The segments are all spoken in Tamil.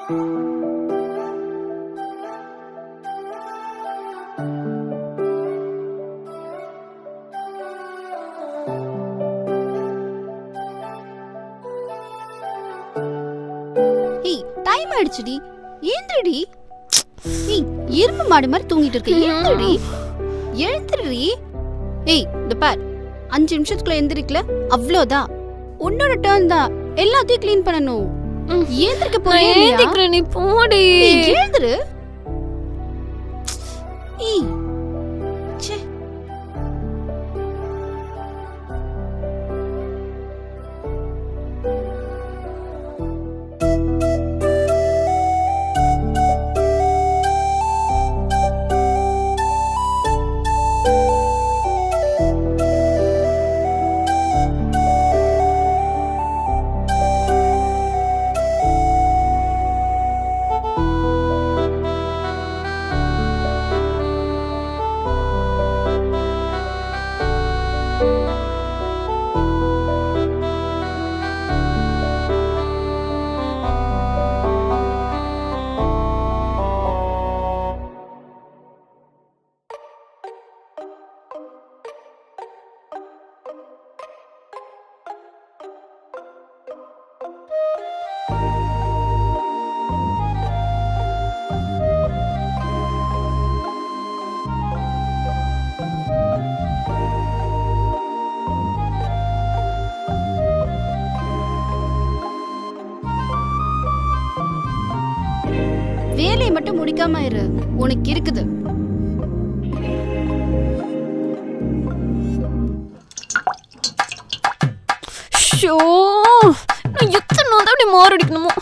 ஏய் டைம் ஆயிடுச்சுடி, ஏந்திரடி. ஏய் எறும்பு மாடு மாதிரி தூங்கிட்டு இருக்க, ஏந்திரடி எழுந்திரடி. ஏய் இந்த பார், 5 நிமிஷத்துக்குள்ள எந்திரிக்கல அவ்வளோதான், உன்னோட டர்ன் தான், எல்லாத்தையும் க்ளீன் பண்ணணும். ஏந்திரிக்க போறியா? ஏந்திக்கிறேன், நீ போடி. எழுந்திரு. ஏய் ச்சே. வேலையை மட்டும் முடிக்காம இரு, உனக்கு இருக்குது. ஷோ, நான் எத்தனை நாள் தான் அப்படி மாரடிக்கணுமோ.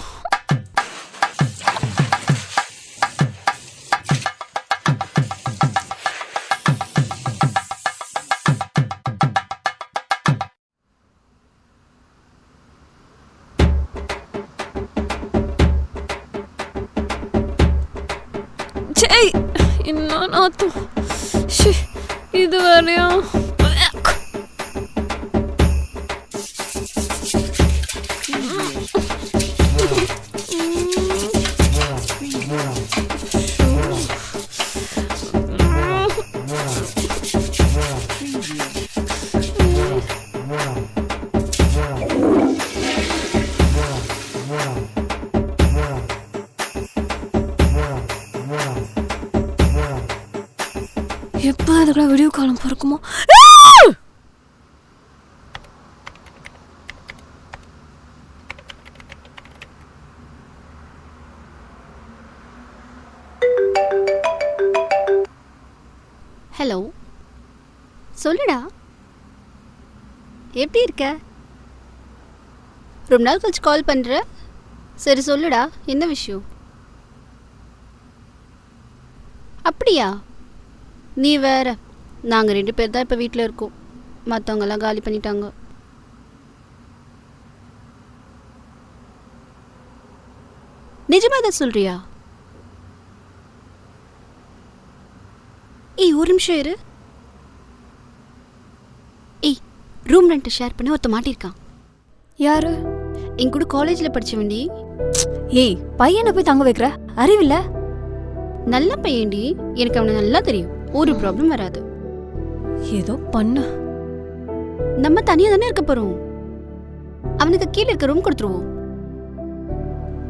ஜெய், என்ன நாத்தம். இது வேறையா? எப்போ அதுக்குள்ள வீடியோ காலம் பிறக்குமோ? ஹலோ, சொல்லுடா, எப்படி இருக்க? ரொம்ப நாள் கழிச்சு கால் பண்ற. சரி சொல்லுடா, என்ன விஷயம்? அப்படியா? நீ வேற, நாங்கள் 2 பேர் தான் இப்போ வீட்டில் இருக்கோம், மற்றவங்கெல்லாம் காலி பண்ணிட்டாங்க. நிஜமா இதை சொல்றியா? ஏய் ஒரு நிமிஷம் இரு. ஏய், ரூம் ரெண்ட் ஷேர் பண்ணி ஒருத்த மாட்டிருக்கான். யாரு? என் கூட காலேஜில் படிச்ச வேண்டி. ஏய், பையனை போய் தங்க வைக்கிற அறிவில்ல? நல்ல பையன்டி, எனக்கு அவனை நல்லா தெரியும், ஒரு ப்ராப்ளம் வராது. ஏதோ பண்ண. நம்ம தனியாக தானே இருக்க போறோம், அவனுக்கு கீழே இருக்க ரூம் கொடுத்துருவோம்.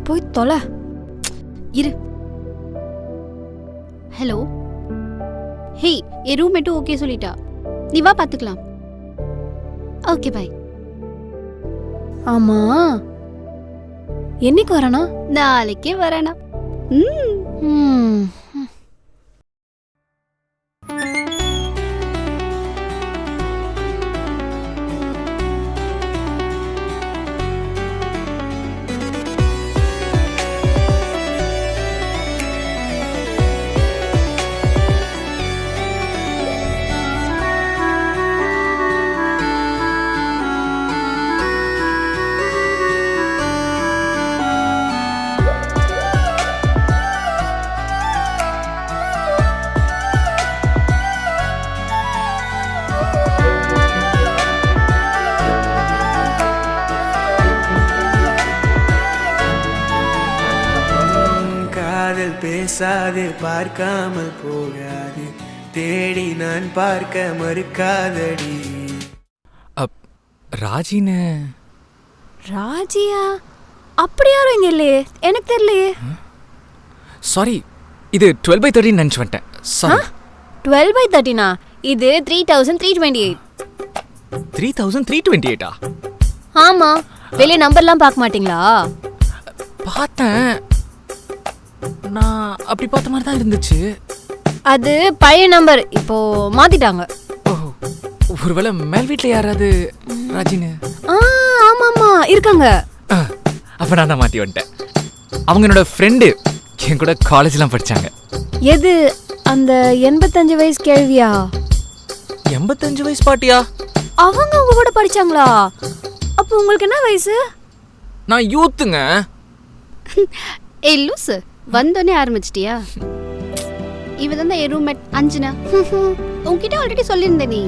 போய் தொலை. இரு. ஹலோ. ஹே, என் ரூம்மேட்டும் ஓகே சொல்லிட்டா, நீ வா பார்த்துக்கலாம். Okay bye. ஆமா, என்னைக்கு வரனா? நாளைக்கே வரேனா? பேசாது பார்க்காமல் போகாது தேடி நான் பார்க்க மறுக்காதடி. ராஜின்னு ராஜியா? அப்படி யாரும் இங்க இல்லையே, எனக்கு தெரியலையே. சாரி, இது 12/13 நினச்சி வந்துட்டேன். சாரி. 12/13? இது 3328. 3328? ஆமா, வெளியே நம்பர்லாம் பார்க்க மாட்டீங்களா? பார்த்தேன், நான் அப்படி பார்த்த மாதிரி தான் இருந்துச்சு. அது பழைய நம்பர், இப்போ மாத்திட்டாங்க. ஓ, ஒருவேளை மேல் வீட்டில் யாராவது ராஜின்னு? ஆமாமா இருக்காங்க. அப்போ நான் தான் மாற்றி வந்துட்டேன். அவங்க என்னோட ஃப்ரெண்டு, என் கூட காலேஜ்லாம் படித்தாங்க. எது அந்த 85 வயசு கேள்வியா? 85 வயசு பாட்டியா? அவங்க உங்க கூட படிச்சாங்களா? அப்போ உங்களுக்கு என்ன வயசு? நான் யூத்துங்க. ஏய் லூசு, வந்தோடனே ஆரம்பிச்சிட்டியா? இவ தான் என் ரூம்மேட் அஞ்சனா. உன்கிட்ட ஆல்ரெடி சொல்லியிருந்தேன், நீ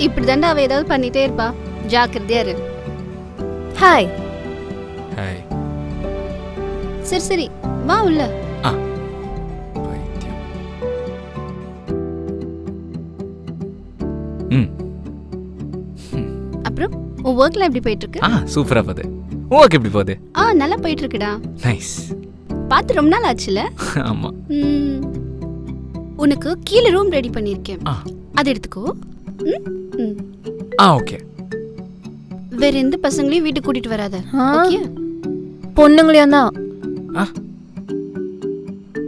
இப்படி தாண்டா அவ ஏதாவது பண்ணிட்டே இருப்பா, ஜாக்கிரதையா இரு. ஹாய். ஹாய். சரி சரி வா உள்ள. அப்புறம் உன் ஒர்க்ல எப்படி போயிட்டு இருக்கு? சூப்பரா போகுது. உங்களுக்கு எப்படி போகுது? நல்லா போயிட்டு இருக்குடா. நைஸ். பார்த்து ரொம்ப நாள் ஆச்சுல? ஆமா. உனக்கு கீழே ரூம் ரெடி பண்ணிருக்கேன், அதை எடுத்துக்கோ. ஓகே. வேற எந்த பசங்களையும் வீட்டுக்கு கூட்டிட்டு வராத, ஓகே? பொண்ணுங்களையும் தான்.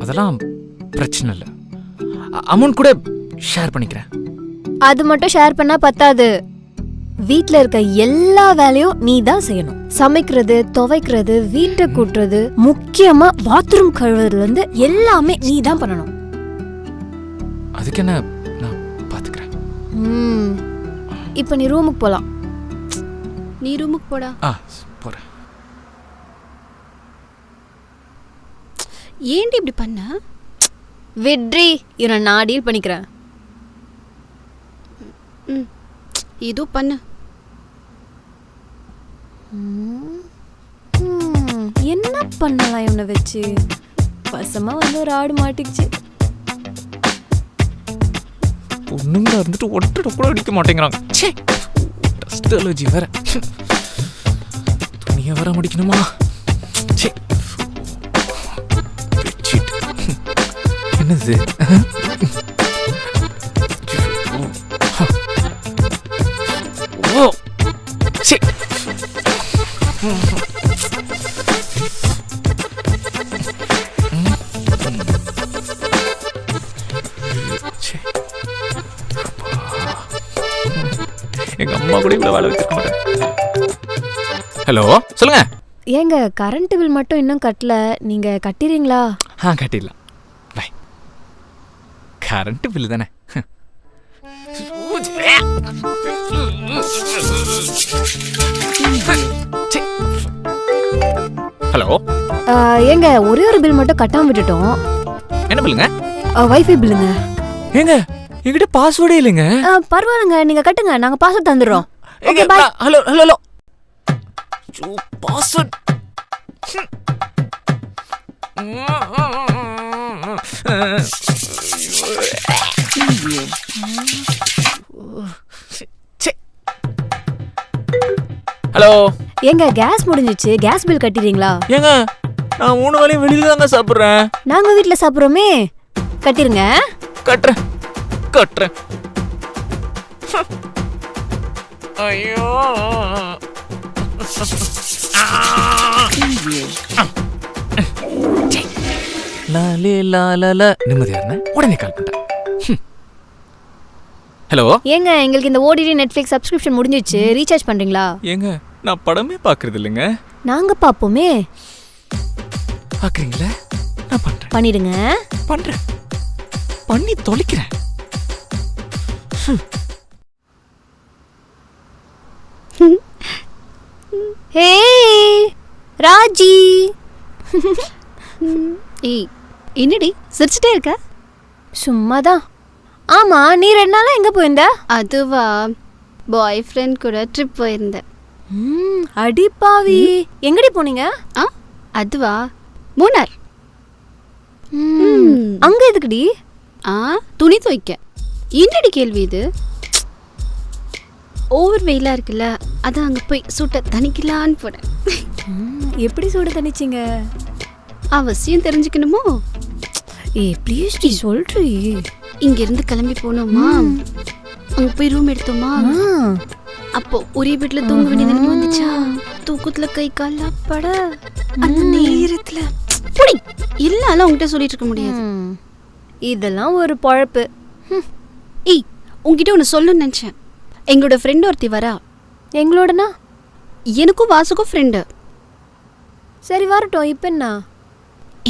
அதெல்லாம் பிரச்சனை இல்லை, அமௌண்ட் கூட ஷேர் பண்ணிக்கிறேன். அது மட்டும் ஷேர் பண்ணா பத்தாது, வீட்ல இருக்க எல்லா வேலையும் நீ தான் செய்யணும். சமைக்கிறது, துவைக்கிறது, வீட்டை கூட்டுறது, முக்கியமா பாத்ரூம் கழுவுறதுல இருந்து எல்லாமே நீ தான் பண்ணணும். அதுக்கு என்ன, நான் பாத்துக்கிறேன். இப்போ நீ ரூமுக்கு போலாம். நீ ரூமுக்கு போடா. போறேன். ஏன்டி இப்படி பண்ண? விட்ரி, இவனை நான் டீல் பண்ணிக்கிறேன். ஏதோ பண்ணு. என்ன பண்ணலாம் இவனை வச்சு? பசமா வந்து ஒரு ஆடு மாட்டிக்கிச்சு. பொண்ணுங்க இருந்துட்டு ஒட்டட கூட அடிக்க மாட்டேங்கிறாங்க. டஸ்ட் அலர்ஜி வேற, துணியை வர முடிக்கணுமா? என்னது? ஓ சே. எங்க அம்மா கூட இவ்வளவு வேலை வச்சிருக்க மாட்டேன். ஹலோ, சொல்லுங்க. ஏங்க, கரண்ட் பில் மட்டும் இன்னும் கட்டல, நீங்க கட்டிறீங்களா? கட்டிடலாம். பை. கரண்ட் பில் தானே. ஹலோ. ஏங்க, ஒரே ஒரு பில் மட்டும் கட்டாம விட்டுட்டோம். என்ன பில்லுங்க? வைஃபை பில்லுங்க. ஏங்க, என்கிட்ட பாஸ்வேர்டே இல்லைங்க. பரவாயில்லைங்க, நீங்க கட்டுங்க, நாங்க பாஸ்வேர்ட் தந்துடுறோம். Okay bye. Hello hello hello. Password. Hello. ஏங்க, கேஸ் முடிஞ்சிச்சு, கேஸ் பில் கட்டிறீங்களா? ஏங்க, நான் 3 வேளையும் வெளியில தாங்க சாப்பிடுறேன். நாங்க வீட்ல சாப்பிடுறோமே, கட்டிருங்க. கட்டுறேன் கட்டுறேன். ஐயோ. லாலே லாலல. நிம்மதியா இருந்தேன், உடனே கால் பண்ணிட்டேன். ஹலோ. ஏங்க, எங்களுக்கு இந்த ஓடிடி நெட்ஃபிளிக்ஸ் சப்ஸ்கிரிப்ஷன் முடிஞ்சிச்சு, ரீசார்ஜ் பண்றீங்களா? ஏங்க, நான் படமே பாக்குறது இல்லைங்க. நாங்க பாப்போமே. பாக்குறீங்களா? நான் பண்றேன். பண்ணிடுங்க. பண்றேன், பண்ணி தொலைக்கிறேன். ஹே ராஜி. ஏய் என்னடி சிரிச்சிட்டே இருக்க? சும்மாதான். ஆமா, நீ 2 நாளா எங்க போயிருந்த? அதுவா, பாய் ஃப்ரெண்ட் கூட ட்ரிப் போயிருந்தேன். அடிப்பாவி, எங்கடி போனீங்க? அதுவா, மூணார். அங்க எதுக்குடி? துணி துவைக்க. என்னடி கேள்வி இது? ஓவர் வெயிலா இருக்குல்ல, அதான் அங்க போய் சூட்டை தணிக்கலான்னு போனேன். எப்படி சூடு தணிச்சிங்க? அவசியம் தெரிஞ்சுக்கணுமோ? Please D சொல்றீ. இங்க இருந்து கிளம்பி போனோமா, அங்க போய் ரூம் எடுத்தோமா, அப்போ ஒரே வீட்டுல தூங்க வேண்டிய நிலைமை வந்துச்சா, தூக்கத்துல கை கால பட அந்த நேரத்துல புடி இல்ல உங்ககிட்ட சொல்லிட்டு இருக்க முடியாது. இதெல்லாம் ஒரு பொழப்பு. ஏய், உங்ககிட்ட ஒன்று சொல்லணும்னு நினச்சேன். எங்களோட ஃப்ரெண்ட் ஒருத்தி வரா. எங்களோடனா? எனக்கும் வாசுக்கும் ஃப்ரெண்டு. சரி வரட்டும், இப்போ என்ன?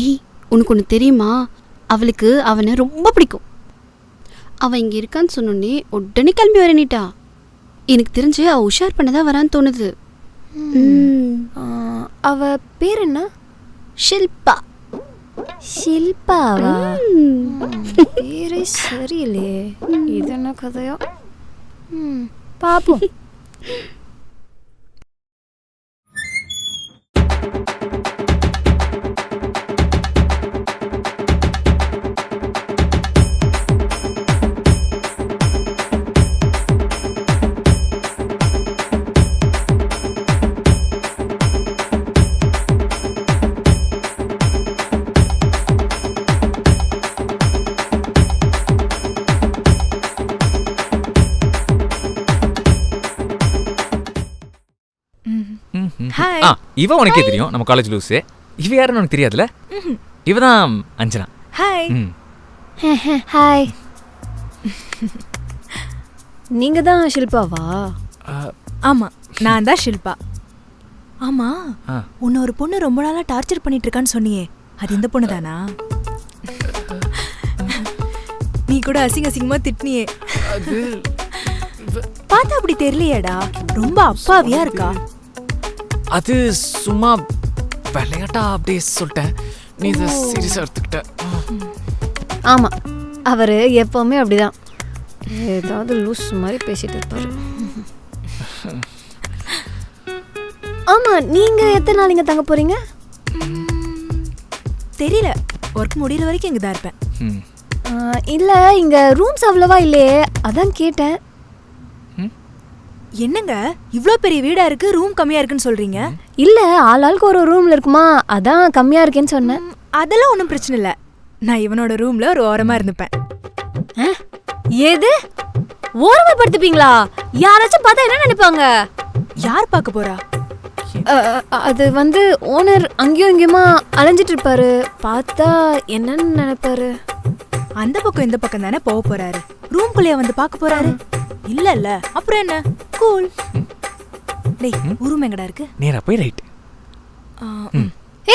ஏய், உனக்கு ஒன்று தெரியுமா? அவளுக்கு அவனை ரொம்ப பிடிக்கும். அவன் இங்கே இருக்கான்னு சொன்னோடனே உடனே கிளம்பி வரணிட்டா. எனக்கு தெரிஞ்சு அவள் உஷார் பண்ணதான் வரான்னு தோணுது. அவ பேர் என்ன? ஷில்பா. ஷில்பாவா? பேரே சரியில்லையே. இது என்ன கதையோ? பாப்போம். இவ உனக்கே தெரியும், நம்ம காலேஜ் லூஸு. இவ யாருன்னு உனக்கு தெரியாதுல்ல? இவதான் அஞ்சனா. ஹாய். ஹாய். நீங்க தான் ஷில்பாவா? ஆமா, நான் தான் ஷில்பா. ஆமா, உன்னை ஒரு பொண்ணு ரொம்ப நாளா டார்ச்சர் பண்ணிட்டு இருக்கான்னு சொன்னியே, அது இந்த பொண்ணு தானா? நீ கூட அசிங்க அசிங்கமா திட்டினியே, பார்த்தா அப்படி தெரியலையேடா. ரொம்ப அப்பாவியா இருக்கா. அது சும்மா விளையாட்டா அப்படியே சொல்லிட்டேன், நீ இதை சீரியஸாக எடுத்துக்கிட்ட. ஆமா, அவரு எப்பவுமே அப்படிதான், ஏதாவது லூஸ் மாதிரி பேசிட்டு இருப்பாரு. ஆமா, நீங்க எத்தனை நாள் இங்க தங்க போறீங்க? தெரியல, ஒர்க் முடிகிற வரைக்கும் இங்கே தான் இருப்பேன். இல்ல, இங்க ரூம்ஸ் அவ்வளவா இல்லையே, அதான் கேட்டேன். என்னங்க இவ்ளோ பெரிய வீடா இருக்கு, ரூம் கம்மியா இருக்குன்னு சொல்றீங்க? இல்ல, ஆளாளுக்கு ஒரு ரூம்ல இருக்குமா, அதான் கம்மியா இருக்கேன்னு சொன்னேன். அதெல்லாம் ஒன்றும் பிரச்சனை இல்லை, நான் இவனோட ரூம்ல ஒரு ஓரமா இருந்துப்பேன். ஏது ஓரமா படுத்துப்பீங்களா? யாராச்சும் பார்த்தா என்ன நினைப்பாங்க? யார் பார்க்க போறா? அது வந்து ஓனர் அங்கேயும் இங்கேயுமா அலைஞ்சிட்டு இருப்பாரு, பார்த்தா என்னன்னு நினைப்பாரு. அந்த பக்கம் இந்த பக்கம் தானே போக போறாரு, ரூம்குள்ளேயே வந்து பார்க்க போறாரு. இல்ல இல்ல, அப்புறம் என்ன, கூல். டேய், ரூம் எங்கடா இருக்கு? நேரா போய் ரைட்.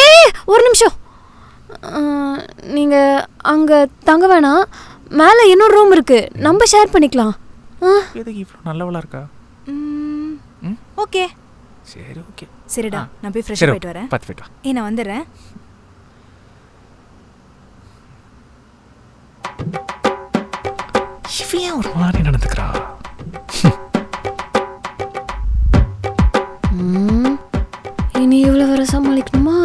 ஏய், ஒரு நிமிஷம். நீங்க அங்க தங்க வேணாம், மேல இன்னொரு ரூம் இருக்கு, நம்ம ஷேர் பண்ணிக்கலாம். எதுக்கு இவ்வளோ நல்லவளா இருக்கா? ஓகே சரி, ஓகே. சரிடா, நான் போய் ஃப்ரெஷ் போயிட்டு வரேன். பார்த்து போயிட்டு வா. நான் வந்துடுறேன். இவன் ஒரு மாதிரி நடந்துக்கிறா. இனி இவ்வளவு வர சமாளிக்கணுமா?